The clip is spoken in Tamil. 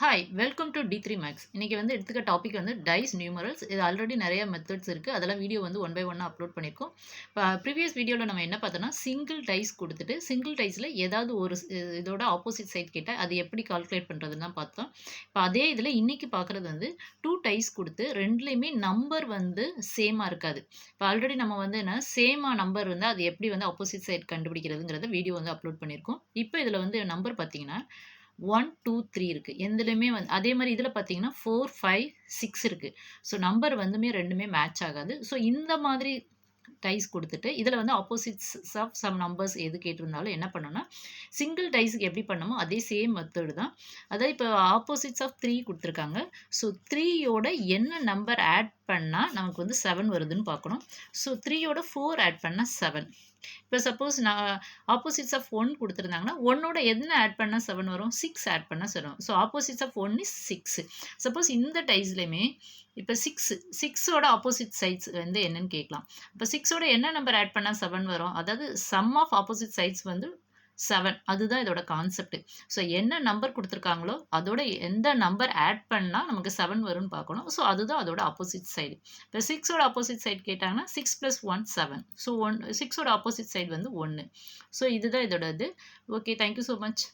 Hi welcome to D three maths. இன்றைக்கி வந்து எடுத்துக்க டாபிக் வந்து டைஸ் நியூமரல்ஸ். இது ஆல்ரெடி நிறைய மெத்தட்ஸ் இருக்குது. அதெல்லாம் வீடியோ வந்து ஒன் பை ஒன்னாக அப்லோட் பண்ணியிருக்கோம். இப்போ ப்ரீவியஸ் வீடியோவில் நம்ம என்ன பார்த்தோம்னா சிங்கிள் டைஸ் கொடுத்துட்டு சிங்கிள் டைஸில் ஏதாவது ஒரு இதோட ஆப்போசிட் சைட் கேட்டால் அது எப்படி கால்குலேட் பண்ணுறதுன்னு தான் பார்த்தோம். இப்போ அதே இதில் இன்றைக்கி பார்க்குறது வந்து டூ டைஸ் கொடுத்து ரெண்டுலேயுமே நம்பர் வந்து சேமாக இருக்காது. இப்போ ஆல்ரெடி நம்ம வந்து என்ன சேமாக நம்பர் இருந்தால் அது எப்படி வந்து ஆப்போசிட் சைட் கண்டுபிடிக்கிறதுங்கிறத வீடியோ வந்து அப்லோட் பண்ணியிருக்கோம். இப்போ இதில் வந்து நம்பர் பார்த்தீங்கன்னா 1, 2, 3 இருக்கு. எதுலயுமே வந்து அதே மாரி இதில பார்த்தீங்கன்னா 4, 5, 6 இருக்கு. ஸோ நம்பர் வந்துமே 2மே மேட்ச் ஆகாது. ஸோ இந்த மாதிரி டைஸ் குடுத்துட்டு, இதில வந்து ஆப்போசிட்ஸ் ஆஃப் சம் நம்பர்ஸ் எது கேட்டிருந்தாலும் என்ன பண்ணணும்னா, சிங்கிள் டைஸ்க்கு எப்படி பண்ணோமோ அதே சேம் மெத்தட் தான். அதாவது இப்போ ஆப்போசிட்ஸ் ஆஃப் 3 குடுத்துருக்காங்க. ஸோ 3 யோட என்ன நம்பர் ஆட் பண்ணா நமக்கு வந்து 7 வருதுன்னு பார்க்கணும். ஸோ 3 யோட 4 ஆட் பண்ணா 7. இப்போ சப்போஸ் நான் ஆப்போசிட்ஸ் ஆஃப் 1 குடுத்துருந்தாங்கன்னா, 1ஓட என்ன ஆட் பண்ணா 7 வரும்? 6 ஆட் பண்ணா 7 வரும். So opposites of 1 is 6. சப்போஸ் இந்த டைஸ்லயுமே இப்ப 6ஓட ஆப்போசிட் சைட்ஸ் வந்து என்னன்னு கேட்கலாம். இப்ப 6ஓட என்ன நம்பர் ஆட் பண்ணா 7 வரும்? அதாவது சம் ஆஃப் ஆப்போசிட் சைட்ஸ் வந்து 7. அதுதான் இதோட கான்செப்ட். ஸோ என்ன நம்பர் குடுத்துருக்காங்களோ, அதோட எந்த நம்பர் ஆட் பண்ணா நமக்கு 7 வரும்னு பார்க்கணும். ஸோ அதுதான் அதோட ஆப்போசிட் சைடு. இப்ப 6ஓட ஆப்போசிட் சைடு கேட்டாங்கன்னா 6 + 1 7. ஸோ 6ஓட ஆப்போசிட் சைடு வந்து 1. ஸோ இதுதான் இதோட இது. Okay. Thank you so much.